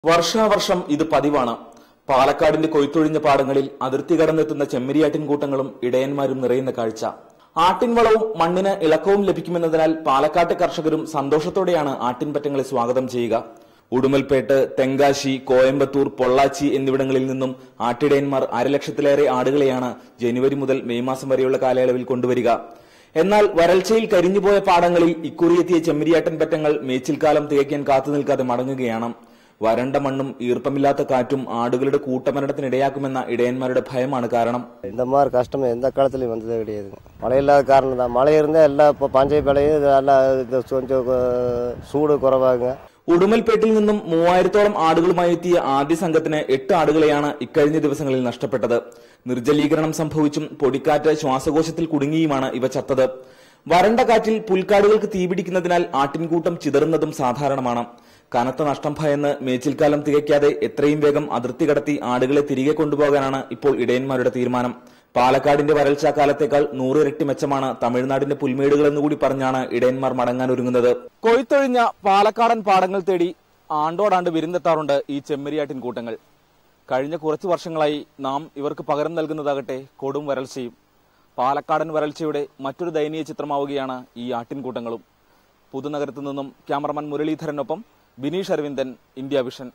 വർഷാവർഷം ഇത് പതിവാണ്. പാലക്കാടിന്റെ കൊയ്ത്തൊഴിഞ്ഞ പാടങ്ങളിൽ അതിർത്തി കടന്നെത്തുന്ന ചെമ്മരിയാട്ടിൻ കൂട്ടങ്ങളും ഇടയന്മാരും നിറയുന്ന കാഴ്ച. ആട്ടിൻവളവും മണ്ണിന് ഇളക്കവും ലഭിക്കുമെന്നതിനാൽ പാലക്കാട്ടെ കർഷകരും സന്തോഷത്തോടെയാണ് ആട്ടിൻപറ്റങ്ങളെ സ്വാഗതം ചെയ്യുക. ഉടുമൽപേട്ട്, തെങ്കാശി, കോയമ്പത്തൂർ, പൊള്ളാച്ചി എന്നിവിടങ്ങളിൽ നിന്നും ആട്ടിടയന്മാർ 1,00,000-ലേറെ ആടുകളെയാണ് ജനുവരി മുതൽ മെയ് മാസം വരെയുള്ള കാലയളവിൽ കൊണ്ടുവരിക. എന്നാൽ വരൾച്ചയിൽ കരിഞ്ഞുപോയ പാടങ്ങളിൽ ഇക്കുറിയെത്തിയ ചെമ്മരിയാട്ടൻ പറ്റങ്ങൾ മേച്ചിൽക്കാലം തികയ്ക്കാൻ കാത്തുനിൽക്കാതെ മടങ്ങുകയാണ്. വരണ്ട മണ്ണും ഈർപ്പമില്ലാത്ത കാറ്റും ആടുകളുടെ കൂട്ടമരണത്തിനിടയാക്കുമെന്ന ഇടയന്മാരുടെ ഭയമാണ് കാരണം. இந்த மாதிரி கஷ்டம் எந்த காலத்துலயும் வந்ததே கிடையாது. மழை இல்லாத காரணம் தான். மழை இருந்தால் எல்லாம் இப்போ பஞ்சை விளையும், நல்லா கொஞ்சம் சூடு குறைவாகுங்க. ഉടുമൽപേട്ടിൽ നിന്നും 3000-ഓളം ആടുകളുമായി എത്തിയ ആദ്യ സംഘത്തിന് 8 ആടുകളെയാണ് ഇക്കഴിഞ്ഞ ദിവസങ്ങളിൽ നഷ്ടപ്പെട്ടത്. നിർജ്ജലീകരണം സംഭവിച്ചും പൊടിക്കാറ്റ് ശ്വാസകോശത്തിൽ കുടുങ്ങിയുമാണ് ഇവ ചത്തത്. വരണ്ട കാറ്റിൽ പുൽക്കാടുകൾക്ക് തീപിടിക്കുന്നതിനാൽ ആട്ടിൻകൂട്ടം ചിതറുന്നതും സാധാരണമാണ്. കനത്ത നഷ്ടം ഭയന്ന് മേച്ചിൽക്കാലം തികയ്ക്കാതെ എത്രയും വേഗം അതിർത്തി കടത്തി ആടുകളെ തിരികെ കൊണ്ടുപോകാനാണ് ഇപ്പോൾ ഇടയന്മാരുടെ തീരുമാനം. പാലക്കാടിന്റെ വരൾച്ചാ കാലത്തേക്കാൾ 100 ഇരട്ടി മെച്ചമാണ് തമിഴ്നാടിന്റെ പുൽമേടുകളെന്നുകൂടി പറഞ്ഞാണ് ഇടയന്മാർ മടങ്ങാൻ ഒരുങ്ങുന്നത്. കൊയ്ത്തൊഴിഞ്ഞ പാലക്കാടൻ പാടങ്ങൾ തേടി ആണ്ടോടാണ്ട് വിരുന്നെത്താറുണ്ട് ഈ ചെമ്മരിയാട്ടിൻ കൂട്ടങ്ങൾ. കഴിഞ്ഞ കുറച്ചു വർഷങ്ങളായി നാം ഇവർക്ക് പകരം നൽകുന്നതാകട്ടെ കൊടും വരൾച്ചയും. പാലക്കാടൻ വരൾച്ചയുടെ മറ്റൊരു ദയനീയ ചിത്രമാവുകയാണ് ഈ ആട്ടിൻകൂട്ടങ്ങളും. പുതുനഗരത്തു നിന്നും ക്യാമറമാൻ മുരളീധരനൊപ്പം ബിനീഷ് അരവിന്ദൻ, ഇന്ത്യ വിഷൻ.